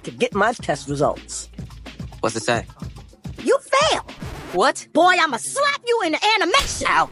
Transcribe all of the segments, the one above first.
to get my test results. What's it say? You fail! What? Boy, I'ma slap you in the animation! Ow.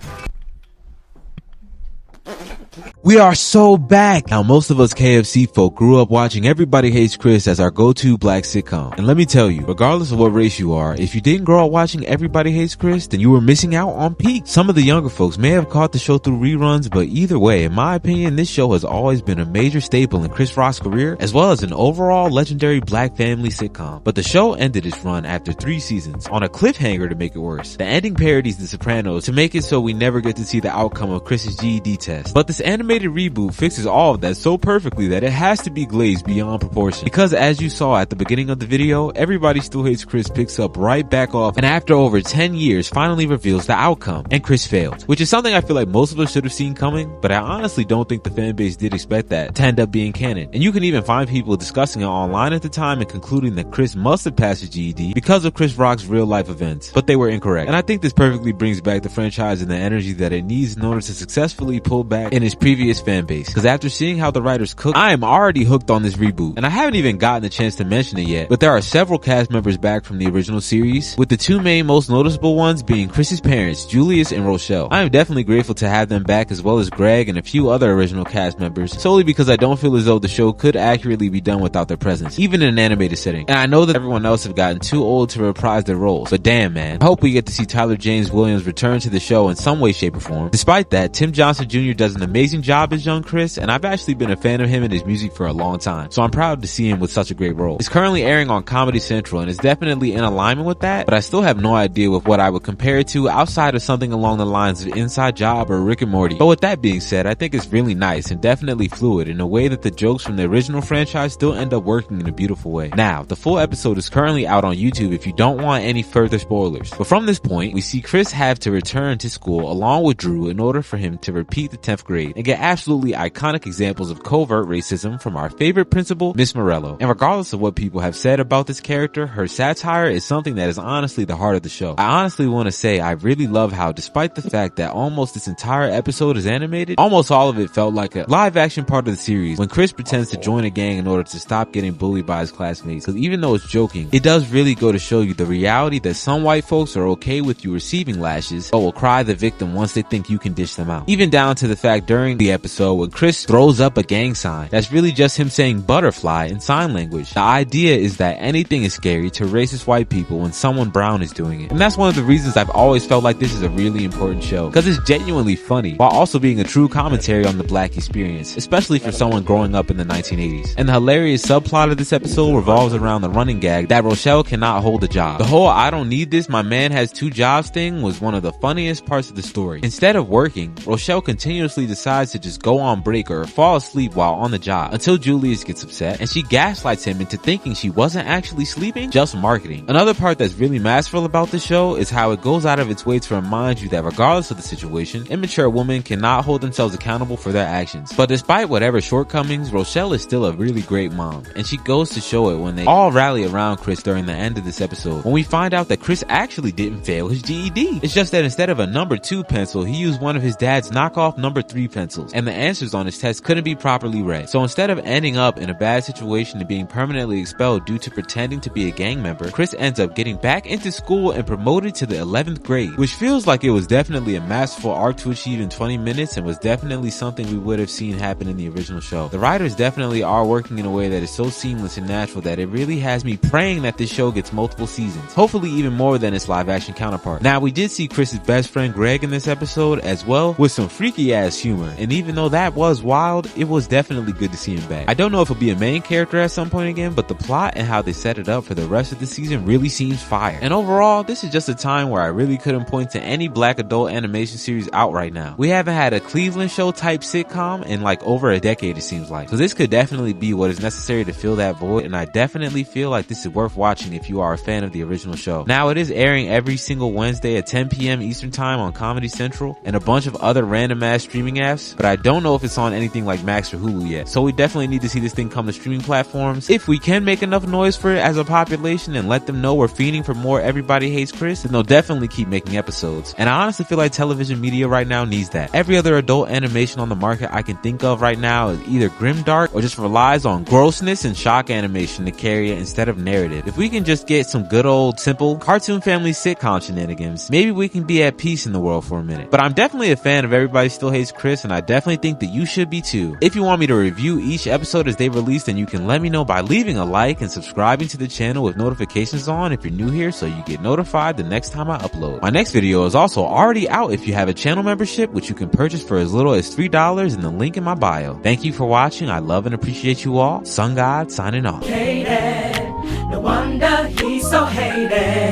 We are so back! Now, most of us KFC folk grew up watching Everybody Hates Chris as our go-to black sitcom. And let me tell you, regardless of what race you are, if you didn't grow up watching Everybody Hates Chris, then you were missing out on peak. Some of the younger folks may have caught the show through reruns, but either way, in my opinion, this show has always been a major staple in Chris Rock's career, as well as an overall legendary black family sitcom. But the show ended its run after 3 seasons, on a cliffhanger to make it worse. The ending parodies The Sopranos to make it so we never get to see the outcome of Chris's GED test. But this animated reboot fixes all of that so perfectly that it has to be glazed beyond proportion. Because as you saw at the beginning of the video, Everybody Still Hates Chris picks up right back off and after over 10 years finally reveals the outcome, and Chris failed. Which is something I feel like most of us should have seen coming, but I honestly don't think the fanbase did expect that to end up being canon. And you can even find people discussing it online at the time and concluding that Chris must have passed his GED because of Chris Rock's real life events. But they were incorrect. And I think this perfectly brings back the franchise and the energy that it needs in order to successfully pull back in its previous fan base. Because after seeing how the writers cook, I am already hooked on this reboot. And I haven't even gotten a chance to mention it yet, but there are several cast members back from the original series, with the 2 main most noticeable ones being Chris's parents, Julius and Rochelle. I am definitely grateful to have them back, as well as Greg and a few other original cast members, solely because I don't feel as though the show could accurately be done without their presence, even in an animated setting. And I know that everyone else have gotten too old to reprise their roles, but damn man, I hope we get to see Tyler James Williams return to the show in some way, shape, or form. Despite that, Tim Johnson Jr. does an amazing job as young Chris, and I've actually been a fan of him and his music for a long time, so I'm proud to see him with such a great role. It's currently airing on Comedy Central and is definitely in alignment with that, but I still have no idea with what I would compare it to outside of something along the lines of Inside Job or Rick and Morty. But with that being said, I think it's really nice and definitely fluid in a way that the jokes from the original franchise still end up working in a beautiful way. Now, the full episode is currently out on YouTube if you don't want any further spoilers. But from this point, we see Chris have to return to school along with Drew in order for him to repeat the 10th grade and get absolutely iconic examples of covert racism from our favorite principal, Miss Morello. And regardless of what people have said about this character, her satire is something that is honestly the heart of the show. I honestly want to say I really love how, despite the fact that almost this entire episode is animated, almost all of it felt like a live action part of the series when Chris pretends to join a gang in order to stop getting bullied by his classmates. Because even though it's joking, it does really go to show you the reality that some white folks are okay with you receiving lashes, but will cry the victim once they think you can dish them out. Even down to the fact during the episode when Chris throws up a gang sign, that's really just him saying butterfly in sign language. The idea is that anything is scary to racist white people when someone brown is doing it. And that's one of the reasons I've always felt like this is a really important show, because it's genuinely funny while also being a true commentary on the black experience, especially for someone growing up in the 1980s. And the hilarious subplot of this episode revolves around the running gag that Rochelle cannot hold a job. The whole "I don't need this, my man has 2 jobs" thing was one of the funniest parts of the story. Instead of working, Rochelle continuously decides to just go on break or fall asleep while on the job until Julius gets upset, and she gaslights him into thinking she wasn't actually sleeping, just marketing. Another part that's really masterful about the show is how it goes out of its way to remind you that regardless of the situation, immature women cannot hold themselves accountable for their actions. But despite whatever shortcomings, Rochelle is still a really great mom, and she goes to show it when they all rally around Chris during the end of this episode, when we find out that Chris actually didn't fail his GED. It's just that instead of a number 2 pencil, he used one of his dad's knockoff number 3 pencils, and the answers on his test couldn't be properly read. So instead of ending up in a bad situation and being permanently expelled due to pretending to be a gang member, Chris ends up getting back into school and promoted to the 11th grade, which feels like it was definitely a masterful arc to achieve in 20 minutes and was definitely something we would have seen happen in the original show. The writers definitely are working in a way that is so seamless and natural that it really has me praying that this show gets multiple seasons, hopefully even more than its live action counterpart. Now, we did see Chris's best friend Greg in this episode as well, with some freaky ass humor, and even though that was wild, it was definitely good to see him back. I don't know if he'll be a main character at some point again, but the plot and how they set it up for the rest of the season really seems fire. And overall, this is just a time where I really couldn't point to any black adult animation series out right now. We haven't had a Cleveland show type sitcom in like over a decade, it seems like. So this could definitely be what is necessary to fill that void, and I definitely feel like this is worth watching if you are a fan of the original show. Now, it is airing every single Wednesday at 10 p.m. Eastern time on Comedy Central and a bunch of other random ass streaming apps, Comcast, but I don't know if it's on anything like Max or Hulu yet. So we definitely need to see this thing come to streaming platforms. If we can make enough noise for it as a population and let them know we're fiending for more Everybody Hates Chris, then they'll definitely keep making episodes. And I honestly feel like television media right now needs that. Every other adult animation on the market I can think of right now is either grimdark or just relies on grossness and shock animation to carry it instead of narrative. If we can just get some good old simple cartoon family sitcom shenanigans, maybe we can be at peace in the world for a minute. But I'm definitely a fan of Everybody Still Hates Chris, and I definitely think that you should be too. If you want me to review each episode as they release, then you can let me know by leaving a like and subscribing to the channel with notifications on if you're new here, so you get notified the next time I upload. My next video is also already out if you have a channel membership, which you can purchase for as little as $3 in the link in my bio. Thank you for watching. I love and appreciate you all. Sun God signing off. No wonder he's so hated.